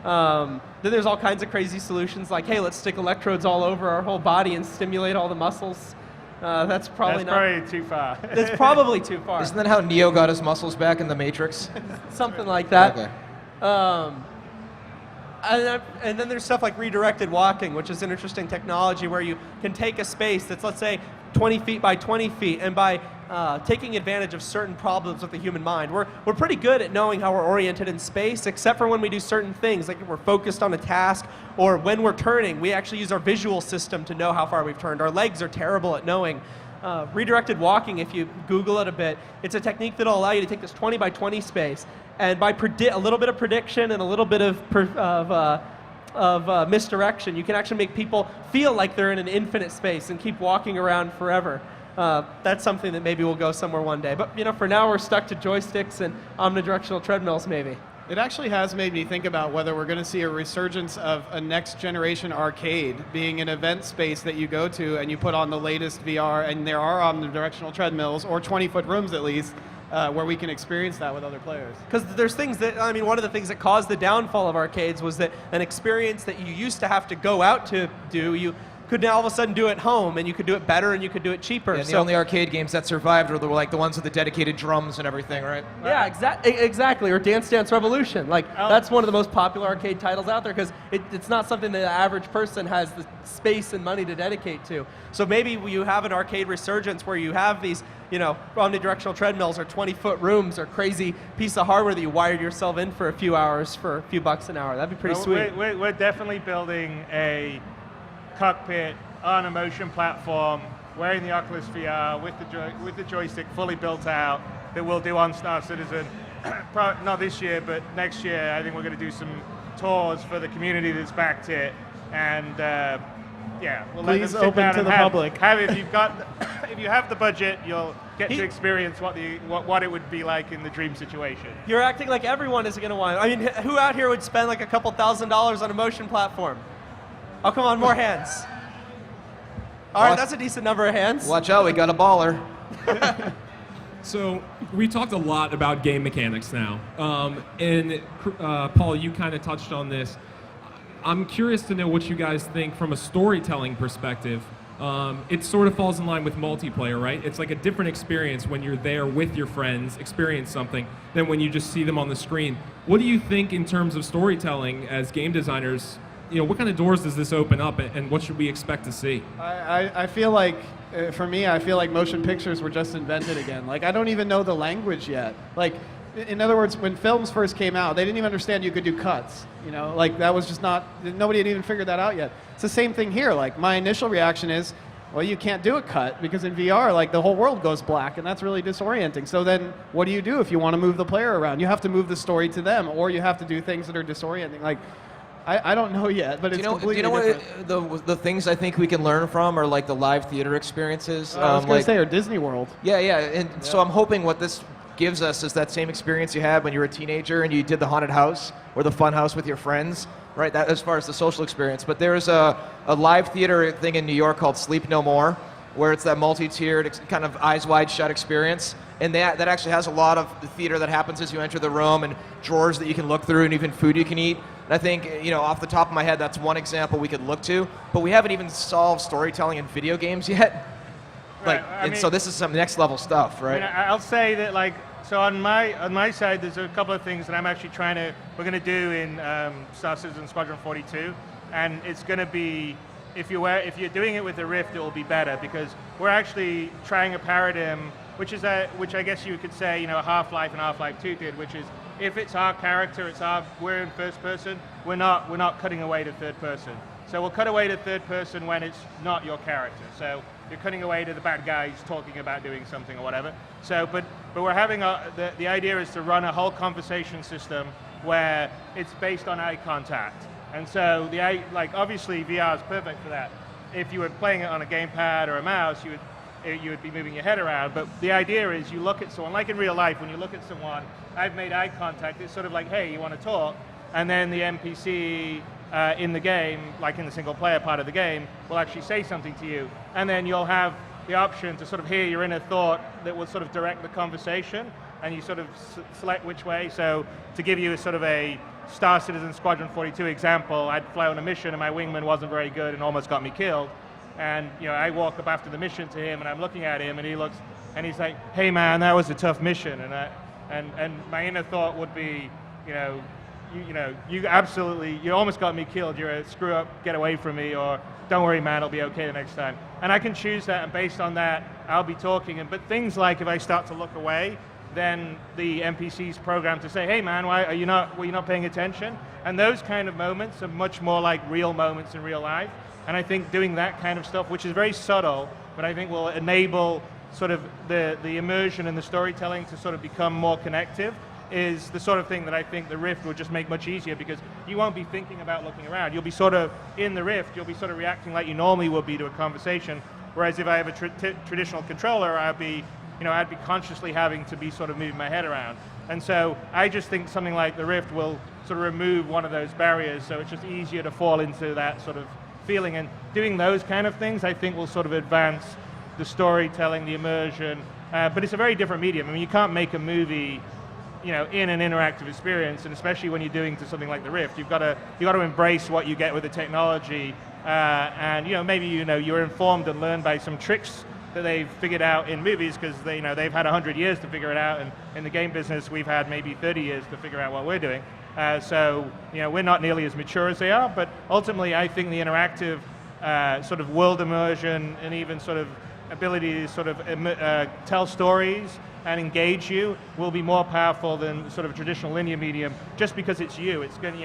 Then there's all kinds of crazy solutions like, hey, let's stick electrodes all over our whole body and stimulate all the muscles. That's probably too far. That's probably too far. Isn't that how Neo got his muscles back in The Matrix? Something like that. Okay. And then there's stuff like redirected walking, which is an interesting technology where you can take a space that's, let's say, 20 feet by 20 feet, and by taking advantage of certain problems with the human mind, we're pretty good at knowing how we're oriented in space, except for when we do certain things, like if we're focused on a task, or when we're turning, we actually use our visual system to know how far we've turned. Our legs are terrible at knowing. Redirected walking, if you Google it a bit, it's a technique that'll allow you to take this 20 by 20 space, and by a little bit of prediction and a little bit of misdirection, you can actually make people feel like they're in an infinite space and keep walking around forever. That's something that maybe will go somewhere one day. But for now, we're stuck to joysticks and omnidirectional treadmills, maybe. It actually has made me think about whether we're going to see a resurgence of a next generation arcade being an event space that you go to and you put on the latest VR, and there are omnidirectional treadmills, or 20-foot rooms at least, where we can experience that with other players. Because there's things that, one of the things that caused the downfall of arcades was that an experience that you used to have to go out to do, you could now all of a sudden do at home, and you could do it better and you could do it cheaper. Yeah, and the only arcade games that survived were the ones with the dedicated drums and everything, right? Yeah, exactly. Or Dance Dance Revolution. That's one of the most popular arcade titles out there because it's not something that the average person has the space and money to dedicate to. So maybe you have an arcade resurgence where you have these, omnidirectional treadmills or 20-foot rooms or crazy piece of hardware that you wired yourself in for a few hours for a few bucks an hour. That'd be pretty sweet. We're definitely building a cockpit on a motion platform, wearing the Oculus VR with the joystick fully built out, that we'll do on Star Citizen. Not this year, but next year. I think we're going to do some tours for the community that's backed it, and we'll Please let them sit open down to and the public. If you have the budget, you'll get to experience what it would be like in the dream situation. You're acting like everyone is going to want it. Who out here would spend like a couple $1,000s on a motion platform? Oh, come on, more hands. All right, that's a decent number of hands. Watch out, we got a baller. So we talked a lot about game mechanics now. And Paul, you kind of touched on this. I'm curious to know what you guys think from a storytelling perspective. It sort of falls in line with multiplayer, right? It's like a different experience when you're there with your friends, experience something, than when you just see them on the screen. What do you think in terms of storytelling as game designers? What kind of doors does this open up, and what should we expect to see? I feel like, for me, I feel like motion pictures were just invented again. Like, I don't even know the language yet. Like, in other words, when films first came out, they didn't even understand you could do cuts. That was just nobody had even figured that out yet. It's the same thing here. Like, my initial reaction is, well, you can't do a cut, because in VR, the whole world goes black, and that's really disorienting. So then, what do you do if you want to move the player around? You have to move the story to them, or you have to do things that are disorienting. I don't know yet, but it's completely different. The things I think we can learn from are the live theater experiences. I was going to say, or Disney World. Yeah. So I'm hoping what this gives us is that same experience you had when you were a teenager and you did the haunted house or the fun house with your friends, right? That as far as the social experience. But there's a live theater thing in New York called Sleep No More, where it's that multi-tiered kind of eyes wide shut experience. And that actually has a lot of the theater that happens as you enter the room, and drawers that you can look through, and even food you can eat. And I think, off the top of my head, that's one example we could look to. But we haven't even solved storytelling in video games yet. So this is some next level stuff, right? I'll say that, so on my side, there's a couple of things that we're going to do in Star Citizen Squadron 42, and it's going to be, if you're doing it with the Rift, it will be better, because we're actually trying a paradigm, which I guess you could say, Half-Life and Half-Life 2 did, which is, if it's our character, we're in first person, we're not cutting away to third person. So we'll cut away to third person when it's not your character. So you're cutting away to the bad guys talking about doing something or whatever. So, but we're having the idea is to run a whole conversation system where it's based on eye contact. And so obviously VR is perfect for that. If you were playing it on a gamepad or a mouse, you would be moving your head around. But the idea is you look at someone, like in real life, when you look at someone, I've made eye contact, it's sort of like, hey, you want to talk? And then the NPC in the game, like in the single player part of the game, will actually say something to you. And then you'll have the option to sort of hear your inner thought that will sort of direct the conversation, and you sort of select which way. So to give you a sort of a Star Citizen Squadron 42 example, I'd flown a mission and my wingman wasn't very good and almost got me killed. And I walk up after the mission to him and I'm looking at him and he looks and he's like, "Hey man, that was a tough mission." And my inner thought would be, you almost got me killed. You're a screw up, get away from me, or don't worry man, it'll be okay the next time. And I can choose that, and based on that, I'll be talking. But things like if I start to look away, then the NPC's programmed to say, "Hey man, were you not paying attention?" And those kind of moments are much more like real moments in real life. And I think doing that kind of stuff, which is very subtle, but I think will enable sort of the immersion and the storytelling to sort of become more connective, is the sort of thing that I think the Rift will just make much easier, because you won't be thinking about looking around. You'll be sort of in the Rift, you'll be sort of reacting like you normally would be to a conversation, whereas if I have a traditional controller, I'd be consciously having to be sort of moving my head around. And so I just think something like the Rift will sort of remove one of those barriers, so it's just easier to fall into that sort of feeling. And doing those kind of things, I think, will sort of advance the storytelling, the immersion, but it's a very different medium. I mean, you can't make a movie in an interactive experience, and especially when you're doing to something like the Rift, you've got to embrace what you get with the technology, and maybe you're informed and learned by some tricks that they've figured out in movies, because they've had 100 years to figure it out, and in the game business we've had maybe 30 years to figure out what we're doing. So we're not nearly as mature as they are, but ultimately I think the interactive sort of world immersion and even sort of ability to sort of tell stories and engage you will be more powerful than sort of a traditional linear medium, just because it's you. It's going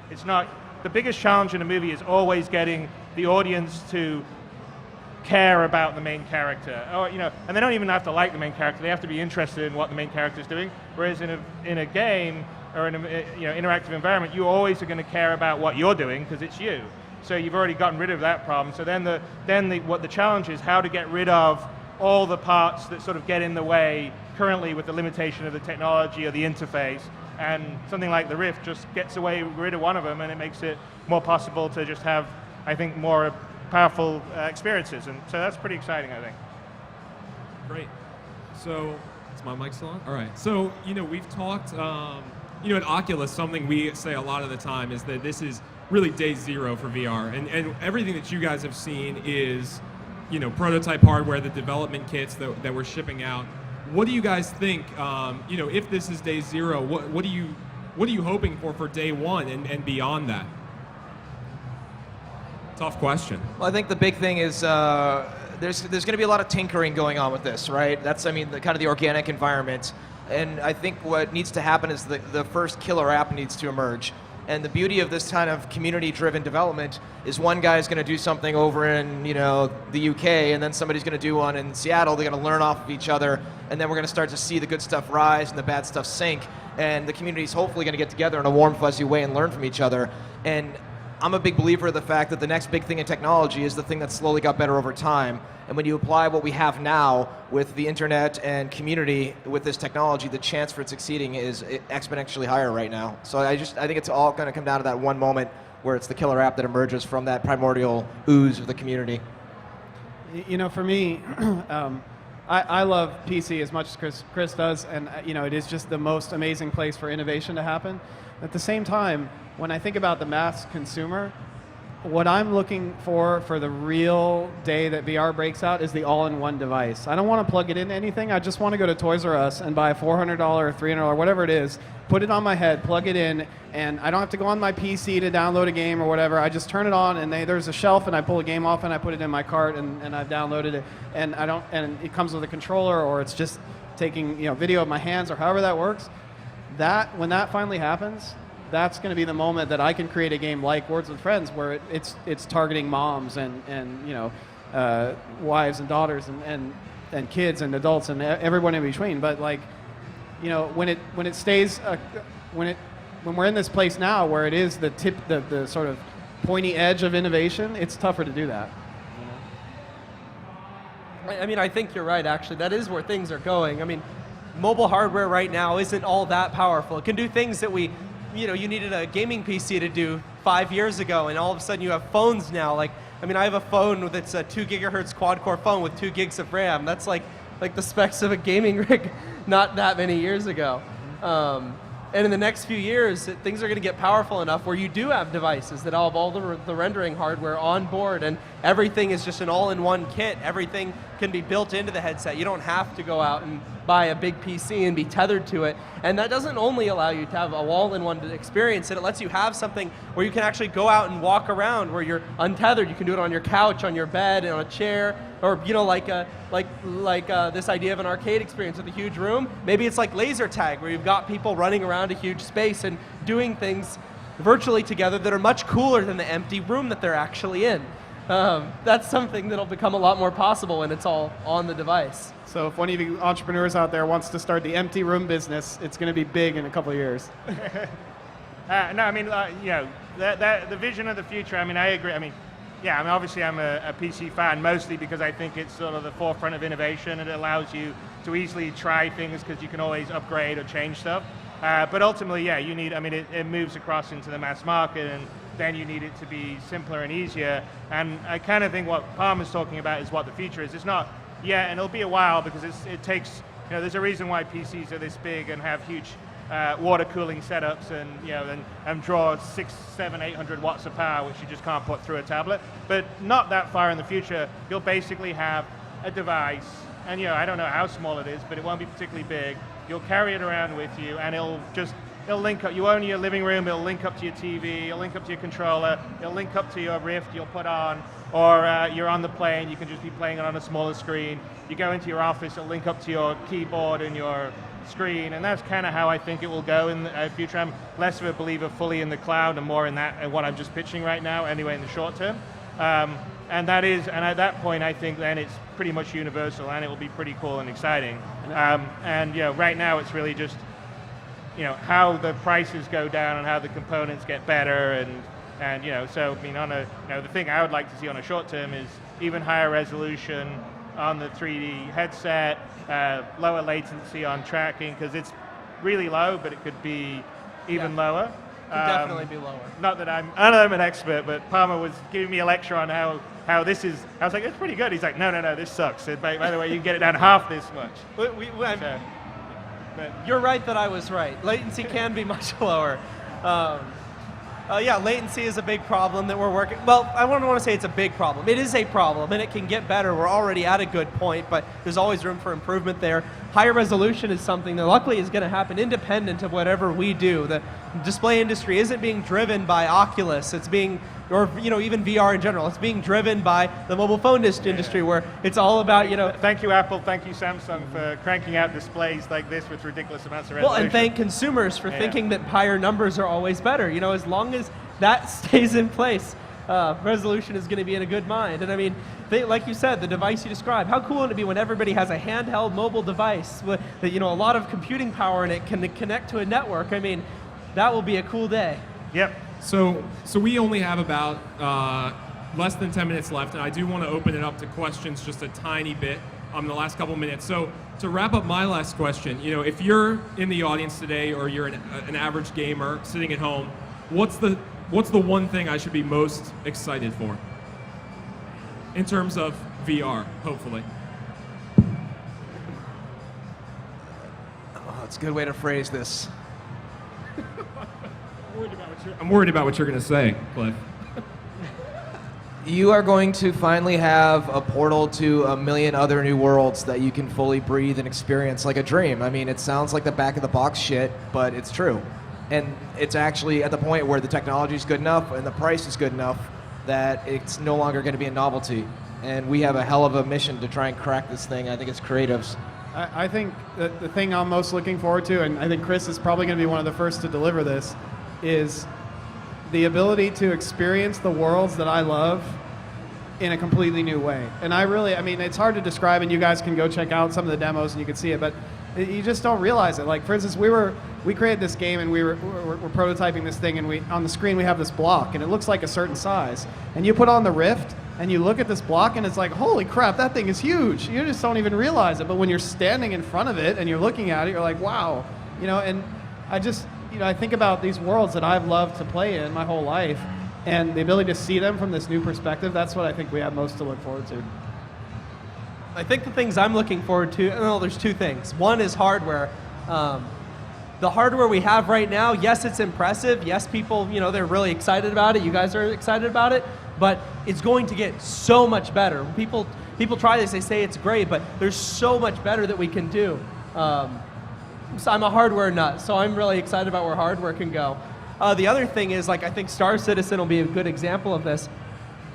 it's not the biggest challenge in a movie is always getting the audience to care about the main character, or and they don't even have to like the main character. They have to be interested in what the main character is doing. Whereas in a game or in a interactive environment, you always are going to care about what you're doing because it's you. So you've already gotten rid of that problem. So then what the challenge is how to get rid of all the parts that sort of get in the way currently with the limitation of the technology or the interface. And something like the Rift just gets rid of one of them, and it makes it more possible to just have, I think, more powerful experiences. And so that's pretty exciting, I think. Great. So, is my mic still on? All right. So, we've talked, at Oculus, something we say a lot of the time is that this is really day zero for VR. And everything that you guys have seen is, prototype hardware, the development kits that we're shipping out. What do you guys think, if this is day zero, what are you hoping for day one and beyond that? Tough question. Well, I think the big thing is there's going to be a lot of tinkering going on with this, right? That's, the kind of the organic environment. And I think what needs to happen is the first killer app needs to emerge. And the beauty of this kind of community-driven development is one guy's going to do something over in, the UK, and then somebody's going to do one in Seattle. They're going to learn off of each other, and then we're going to start to see the good stuff rise and the bad stuff sink. And the community's hopefully going to get together in a warm, fuzzy way and learn from each other. And I'm a big believer of the fact that the next big thing in technology is the thing that slowly got better over time. And when you apply what we have now with the internet and community with this technology, the chance for it succeeding is exponentially higher right now. So I think it's all going to come down to that one moment where it's the killer app that emerges from that primordial ooze of the community. For me, I love PC as much as Chris does, and it is just the most amazing place for innovation to happen. At the same time, when I think about the mass consumer, what I'm looking for the real day that VR breaks out is the all-in-one device. I don't want to plug it into anything. I just want to go to Toys R Us and buy a $400 or $300, whatever it is, put it on my head, plug it in, and I don't have to go on my PC to download a game or whatever. I just turn it on, and there's a shelf, and I pull a game off, and I put it in my cart, and I've downloaded it, and it comes with a controller, or it's just taking video of my hands, or however that works. When that finally happens, that's going to be the moment that I can create a game like Words with Friends, where it's targeting moms and wives and daughters and kids and adults and everyone in between. But when it stays when we're in this place now where it is the sort of pointy edge of innovation, it's tougher to do that. I think you're right, actually. That is where things are going. Mobile hardware right now isn't all that powerful. It can do things that you needed a gaming PC to do 5 years ago, and all of a sudden you have phones now. I have a phone that's a 2 gigahertz quad-core phone with 2 gigs of RAM. That's like the specs of a gaming rig not that many years ago. And in the next few years, things are going to get powerful enough where you do have devices that have all the rendering hardware on board, and everything is just an all-in-one kit. Everything can be built into the headset. You don't have to go out and buy a big PC and be tethered to it. And that doesn't only allow you to have a all-in-one experience, it lets you have something where you can actually go out and walk around where you're untethered. You can do it on your couch, on your bed, on a chair, or like this idea of an arcade experience with a huge room. Maybe it's like laser tag, where you've got people running around a huge space and doing things virtually together that are much cooler than the empty room that they're actually in. That's something that'll become a lot more possible when it's all on the device. So if one of you entrepreneurs out there wants to start the empty room business, it's going to be big in a couple of years. No, I mean, the vision of the future, I mean, I agree. I mean, obviously I'm a PC fan, mostly because I think it's sort of the forefront of innovation, and it allows you to easily try things because you can always upgrade or change stuff. But ultimately, you need, I mean, it moves across into the mass market, and then you need it to be simpler and easier. And I kind of think what Palmer's talking about is what the future is. It's not yet, and it'll be a while, because it takes, there's a reason why PCs are this big and have huge water cooling setups, and draw 600, 700, 800 watts of power, which you just can't put through a tablet. But not that far in the future, you'll basically have a device, and I don't know how small it is, but it won't be particularly big. You'll carry it around with you, and it'll link up. You own your living room, it'll link up to your TV, it'll link up to your controller, it'll link up to your Rift you'll put on, or you're on the plane, you can just be playing it on a smaller screen. You go into your office, it'll link up to your keyboard and your screen, and that's kind of how I think it will go in the future. I'm less of a believer fully in the cloud and more in what I'm just pitching right now, anyway, in the short term. And at that point, I think then it's pretty much universal, and it will be pretty cool and exciting. Right now it's really just how the prices go down and how the components get better, and so I mean, the thing I would like to see on a short term is even higher resolution on the 3D headset, lower latency on tracking, because it's really low, but it could be even lower. Could definitely be lower. Not that I'm an expert, but Palmer was giving me a lecture on how this is. I was like, it's pretty good. He's like, no, this sucks. By the way, you can get it down half this much. You're right that I was right. Latency can be much lower. Latency is a big problem that we're working. Well, I don't want to say it's a big problem. It is a problem, and it can get better. We're already at a good point, but there's always room for improvement there. Higher resolution is something that luckily is going to happen independent of whatever we do. The display industry isn't being driven by Oculus. It's being, or even VR in general. It's being driven by the mobile phone industry, where it's all about Thank you, Apple. Thank you, Samsung, for cranking out displays like this with ridiculous amounts of resolution. Well, and thank consumers for thinking that higher numbers are always better. As long as that stays in place, resolution is going to be in a good mind. And I mean, like you said, the device you described, how cool would it be when everybody has a handheld mobile device with a lot of computing power, and it can connect to a network? I mean, that will be a cool day. Yep. So we only have about less than 10 minutes left, and I do want to open it up to questions just a tiny bit in the last couple minutes. So to wrap up my last question, if you're in the audience today, or you're an average gamer sitting at home, what's the one thing I should be most excited for in terms of VR, hopefully? Oh, that's a good way to phrase this. I'm worried about what you're going to say, Cliff. You are going to finally have a portal to a million other new worlds that you can fully breathe and experience like a dream. I mean, it sounds like the back of the box shit, but it's true. And it's actually at the point where the technology is good enough and the price is good enough that it's no longer going to be a novelty. And we have a hell of a mission to try and crack this thing. I think it's creatives. I think that the thing I'm most looking forward to, and I think Chris is probably going to be one of the first to deliver this, is the ability to experience the worlds that I love in a completely new way. And I mean, it's hard to describe, and you guys can go check out some of the demos and you can see it, but you just don't realize it. Like, for instance, we created this game, and we're prototyping this thing, and on the screen we have this block, and it looks like a certain size. And you put on the Rift, and you look at this block, and it's like, holy crap, that thing is huge. You just don't even realize it. But when you're standing in front of it and you're looking at it, you're like, wow. And I think about these worlds that I've loved to play in my whole life, and the ability to see them from this new perspective, that's what I think we have most to look forward to. I think the things I'm looking forward to, there's two things. One is hardware. the hardware we have right now, yes, it's impressive. Yes, people, they're really excited about it. You guys are excited about it, but it's going to get so much better. People try this, they say it's great, but there's so much better that we can do. So I'm a hardware nut, so I'm really excited about where hardware can go. The other thing is, I think Star Citizen will be a good example of this.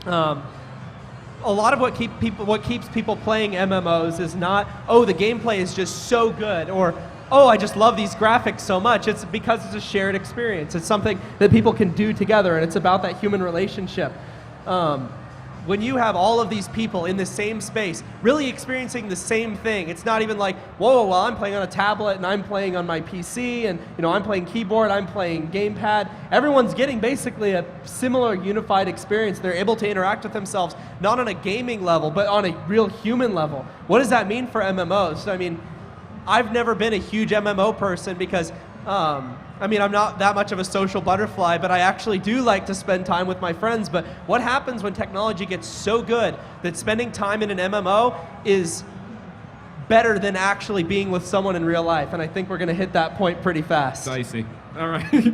A lot of what keeps people playing MMOs is not, oh, the gameplay is just so good, or, oh, I just love these graphics so much. It's because it's a shared experience. It's something that people can do together, and it's about that human relationship. When you have all of these people in the same space, really experiencing the same thing, it's not even like, whoa, well, I'm playing on a tablet and I'm playing on my PC, and I'm playing keyboard, I'm playing gamepad. Everyone's getting basically a similar unified experience. They're able to interact with themselves, not on a gaming level, but on a real human level. What does that mean for MMOs? I mean, I've never been a huge MMO person because, I'm not that much of a social butterfly, but I actually do like to spend time with my friends. But what happens when technology gets so good that spending time in an MMO is better than actually being with someone in real life? And I think we're going to hit that point pretty fast. Dicey. All right. Chris, you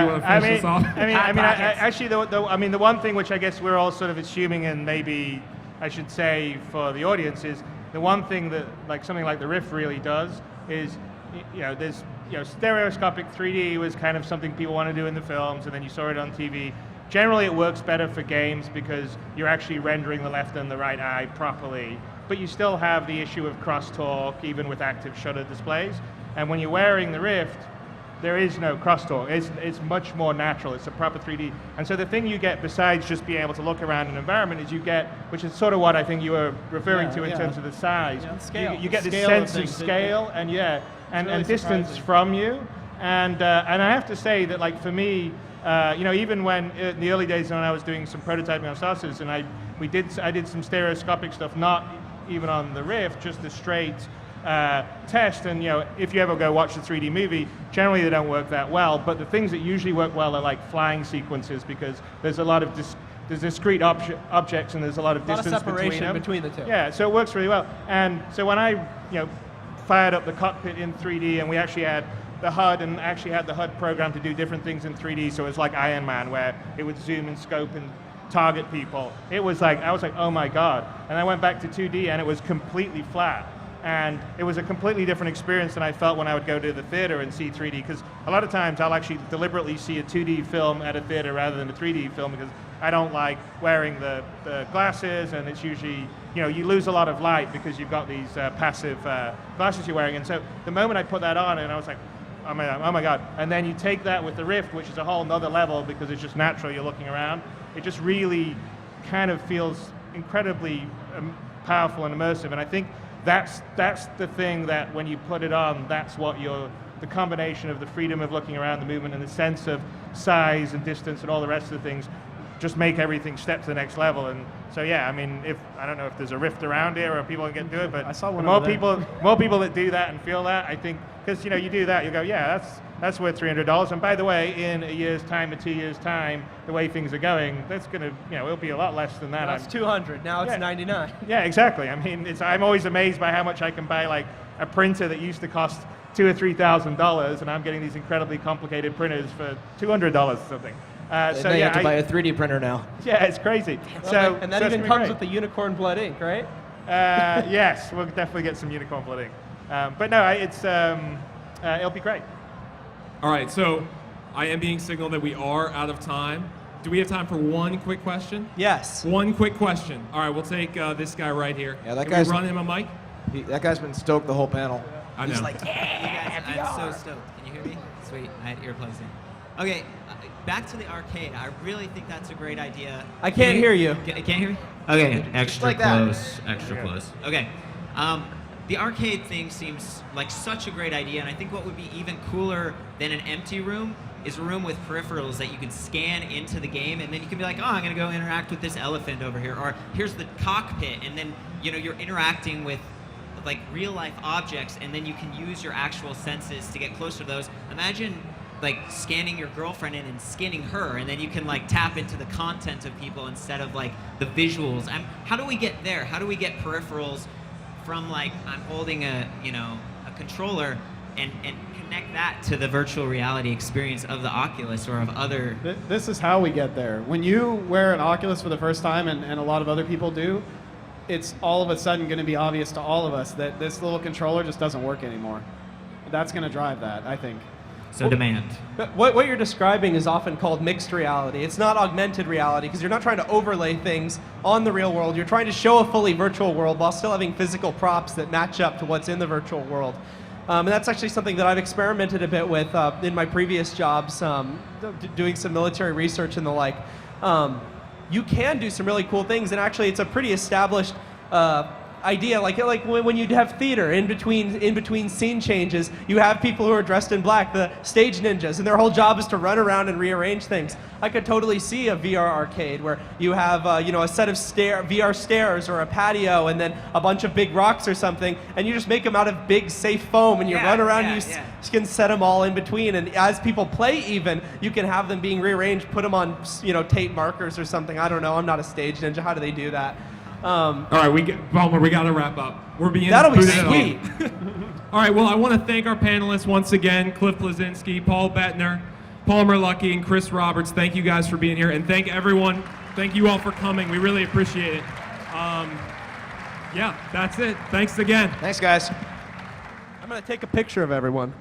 want to finish this off? Actually, the one thing which I guess we're all sort of assuming, and maybe I should say for the audience, is the one thing that something like the Rift really does is, there's stereoscopic 3D was kind of something people want to do in the films, and then you saw it on TV. Generally, it works better for games because you're actually rendering the left and the right eye properly, but you still have the issue of crosstalk, even with active shutter displays. And when you're wearing the Rift, there is no crosstalk. It's much more natural. It's a proper 3D. And so the thing you get, besides just being able to look around an environment, is you get, which is sort of what I think you were referring to in terms of the size. Scale. You get this Scale sense of of things. scale, and really distance surprising. from you. And I have to say that, for me, even when in the early days when I was doing some prototyping on Star Citizen, I did some stereoscopic stuff, not even on the Rift, just a straight test. And if you ever go watch the 3D movie, generally they don't work that well. But the things that usually work well are flying sequences, because there's a lot of there's discrete objects, and there's a lot of distance separation between between the two. Yeah, so it works really well. And so when I fired up the cockpit in 3D, and we actually had the HUD, and actually had the HUD program to do different things in 3D, so it was like Iron Man, where it would zoom and scope and target people. I was like, oh my God. And I went back to 2D, and it was completely flat. And it was a completely different experience than I felt when I would go to the theater and see 3D, because a lot of times I'll actually deliberately see a 2D film at a theater rather than a 3D film, because I don't like wearing the glasses, and it's usually, you lose a lot of light because you've got these passive glasses you're wearing. And so the moment I put that on, and I was like, oh my God. And then you take that with the Rift, which is a whole nother level, because it's just natural, you're looking around. It just really kind of feels incredibly powerful and immersive. And I think that's the thing that when you put it on, that's what the combination of the freedom of looking around, the movement, and the sense of size and distance and all the rest of the things just make everything step to the next level. And so I don't know if there's a Rift around here or people can get to it, but I saw one more over there. people that do that and feel that, I think, because you do that, you go, yeah, that's worth $300. And by the way, in a year's time or 2 years' time, the way things are going, that's gonna, it'll be a lot less than that. That's 200. Now it's 99. Yeah, exactly. I'm always amazed by how much I can buy a printer that used to cost $2,000 or $3,000, and I'm getting these incredibly complicated printers for $200 or something. Now you have to buy a 3D printer now. Yeah, it's crazy. And that even comes with the unicorn blood ink, right? Yes, we'll definitely get some unicorn blood ink. But no, it'll be great. All right, so I am being signaled that we are out of time. Do we have time for one quick question? Yes. One quick question. All right, we'll take this guy right here. Yeah, that Can guy's- we run him a mic? That guy's been stoked the whole panel. I know. You guys, I'm so stoked. Can you hear me? Sweet. I had earplugs in. Okay, back to the arcade. I really think that's a great idea. I can't hear you. Can't hear me? Okay, extra like that. close. Extra close. Okay. The arcade thing seems like such a great idea, and I think what would be even cooler than an empty room is a room with peripherals that you can scan into the game, and then you can be like, oh, I'm gonna go interact with this elephant over here, or here's the cockpit, and then you're interacting with real life objects, and then you can use your actual senses to get closer to those. Imagine scanning your girlfriend in and skinning her, and then you can tap into the content of people instead of the visuals. How do we get there? How do we get peripherals from I'm holding a controller and connect that to the virtual reality experience of the Oculus or of other. This is how we get there. When you wear an Oculus for the first time, and a lot of other people do, it's all of a sudden going to be obvious to all of us that this little controller just doesn't work anymore. That's going to drive that, I think. So demand. But what you're describing is often called mixed reality. It's not augmented reality because you're not trying to overlay things on the real world. You're trying to show a fully virtual world while still having physical props that match up to what's in the virtual world. And that's actually something that I've experimented a bit with in my previous jobs, doing some military research and the like. You can do some really cool things, and actually it's a pretty established idea, like when you have theater in between scene changes, you have people who are dressed in black, the stage ninjas, and their whole job is to run around and rearrange things. I could totally see a VR arcade where you have a set of VR stairs or a patio and then a bunch of big rocks or something, and you just make them out of big safe foam, and you run around and you can set them all in between, and as people play even, you can have them being rearranged, put them on tape markers or something. I don't know, I'm not a stage ninja. How do they do that? All right, Palmer, we got to wrap up. We're being That'll be booted up. sweet. All right, well, I want to thank our panelists once again, Cliff Blazinski, Paul Bettner, Palmer Luckey, and Chris Roberts. Thank you guys for being here, and thank everyone. Thank you all for coming. We really appreciate it. Yeah, that's it. Thanks again. Thanks, guys. I'm going to take a picture of everyone.